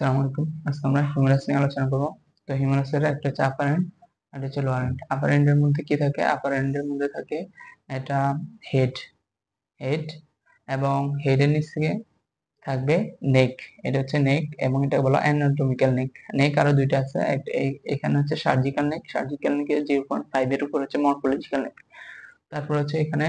আসসালামু আলাইকুম। আজকে আমরা হিউমেরাস নিয়ে আলোচনা করব। তো হিউমেরাসের একটা হচ্ছে আপার এন্ড আর হচ্ছে লোয়ার এন্ড। আপার এন্ডের মধ্যে কি থাকে? আপার এন্ডের মধ্যে থাকে এটা হেড হেড এবং হেডের নিচ থেকে থাকবে নেক। এটা হচ্ছে নেক এবং এটা বলা অ্যানাটমিক্যাল নেক। নেক আরো দুইটা আছে। এখানে হচ্ছে সার্জিক্যাল নেক। সার্জিক্যাল নেকের 0.5 এর উপর হচ্ছে মরফোলজিক্যাল নেক। তারপর হচ্ছে এখানে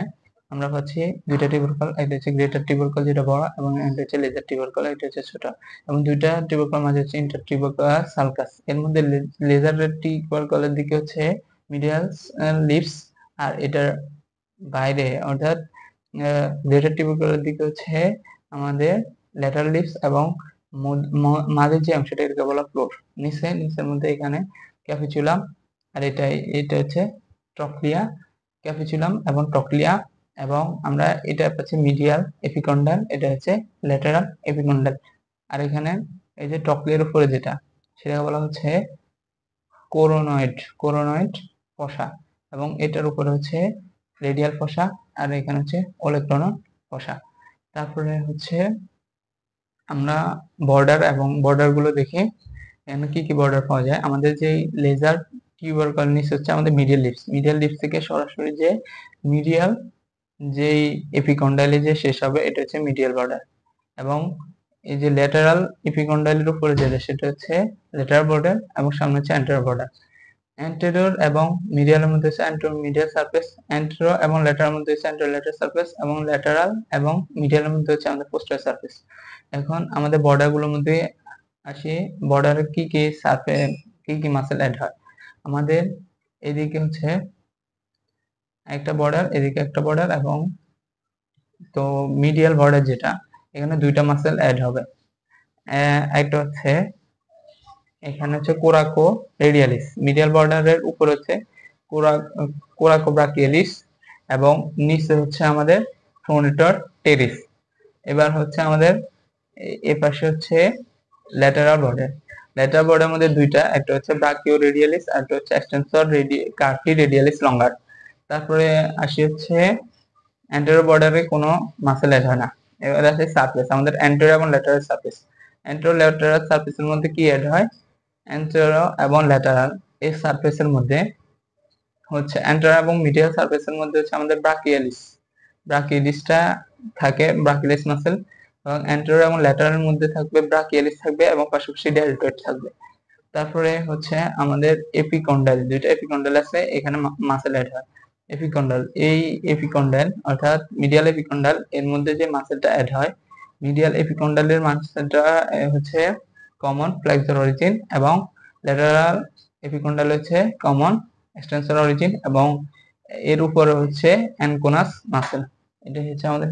আমরা পাচ্ছি দুইটা টিউবারকল, একটা হচ্ছে গ্রেটার টিউবারকল যেটা বড় এবং একটা হচ্ছে লেজার টিউবারকল, এটা হচ্ছে ছোট। এবং দুইটা টিউবারকল মাঝে হচ্ছে ইন্টার টিউবারকুলার সালকাস। এর মধ্যে লেজার টিউবারকলের দিকে হচ্ছে মিডিয়াল লিপস, আর এটার বাইরে অর্থাৎ গ্রেটার টিউবারকলের দিকে হচ্ছে আমাদের ল্যাটারাল লিপস এবং মাঝের যে অংশটা এটাকে বলা ফ্লোর। নিচের মধ্যে এখানে ক্যাপিচুলাম, আর এটা হচ্ছে ট্রক্লিয়া, ক্যাপিচুলাম এবং ট্রক্লিয়া। এবং আমরা এটা পাচ্ছি মিডিয়াল এপিকন্ডাল, এটা হচ্ছে ল্যাটারাল এপিকন্ডাল। আর এখানে এই যে ট্রক্লিয়ার উপরে যেটা, সেটা বলা হচ্ছে কোরোনয়েড ফসা, এবং এটার উপরে হচ্ছে রেডিয়াল ফসা, আর এখানে হচ্ছে ওলেক্ট্রন ফসা। তারপরে হচ্ছে আমরা বর্ডার এবং বর্ডার গুলো দেখি। এখানে কি কি বর্ডার পাওয়া যায়? আমাদের যে লেজার টিউবারকল নিচে হচ্ছে আমাদের মিডিয়াল লিপস থেকে সরাসরি যে মিডিয়াল যেই এপিকন্ডাইলে যে শেষ হবে এটা হচ্ছে মিডিয়াল বর্ডার। এবং এই যে ল্যাটারাল এপিকন্ডাইলের উপরে যেটা সেটা হচ্ছে ল্যাটারাল বর্ডার, এবং সামনে হচ্ছে অ্যান্টেরিয়র বর্ডার। অ্যান্টেরিয়র এবং মিডিয়ালের মধ্যে হচ্ছে অ্যান্টেরিয়র মিডিয়াল সারফেস, অ্যান্টেরিয়র এবং ল্যাটারাল মধ্যে হচ্ছে অ্যান্টেরিয়র ল্যাটারাল সারফেস, এবং ল্যাটারাল এবং মিডিয়ালের মধ্যে হচ্ছে আমাদের পোস্টারিয়র সারফেস। এখন আমাদের বর্ডার গুলোর মধ্যে আসি। বর্ডারে কি কি সারফেস, কি কি মাসেল অ্যাড হয়? আমাদের এদিকে হচ্ছে একটা বর্ডার, এদিকে একটা বর্ডার, এবং তো মিডিয়াল বর্ডার যেটা, এখানে দুইটা মাসেল অ্যাড হবে। একটা হচ্ছে এখানে হচ্ছে কোরাকো রেডিয়ালিস, মিডিয়াল বর্ডারের উপর হচ্ছে কোরাকো ব্রাকিয়ালিস, এবং নিচে হচ্ছে আমাদের ফ্রোনিটর টেরিস। এবার হচ্ছে আমাদের এ পাশে হচ্ছে ল্যাটারাল বর্ডারের মধ্যে দুইটা, একটা হচ্ছে ব্রাকিও রেডিয়ালিস আর একটা হচ্ছে এক্সটেনসর কার্টি রেডিয়ালিস লঙ্গার। তারপরে আসি হচ্ছে অ্যান্টেরিয়র বর্ডারে কোনো মাসেল অ্যাড হয় না। এবার আছে সারফেস, আমাদের অ্যান্টেরিয়র এবং ল্যাটারাল সারফেস। অ্যান্টেরিয়র ল্যাটারাল সারফেসের মধ্যে কি অ্যাড হয়? অ্যান্টেরিয়র এবং ল্যাটারাল এই সারফেসের মধ্যে হচ্ছে অ্যান্টেরিয়র এবং মিডিয়াল সারফেসের মধ্যে হচ্ছে আমাদের ব্রাকিয়ালিসটা থাকে, ব্রাকিয়ালিস মাসেল। এবং অ্যান্টেরিয়র এবং ল্যাটারালের মধ্যে থাকবে ব্রাকিয়ালিস থাকবে এবং পাশাপাশি ডেল্টয়েড থাকবে। তারপরে হচ্ছে আমাদের এপিকন্ডাইল, দুইটা এপিকন্ডাইল আছে, এখানে মাসেল অ্যাড হয়। এই এপিকন্ডাইল অর্থাৎ মিডিয়াল এপিকন্ডাইল এর মধ্যে যে মাসেলটা অ্যাড হয়, মিডিয়াল এপিকন্ডাইলের মাসেলটা হচ্ছে কমন ফ্লেক্সর অরিজিন, এবং ল্যাটারাল এপিকন্ডাইল হচ্ছে কমন এক্সটেন্সর অরিজিন, এবং এর উপরে হচ্ছে অ্যানকোনাস মাসেল। এটা হচ্ছে আমাদের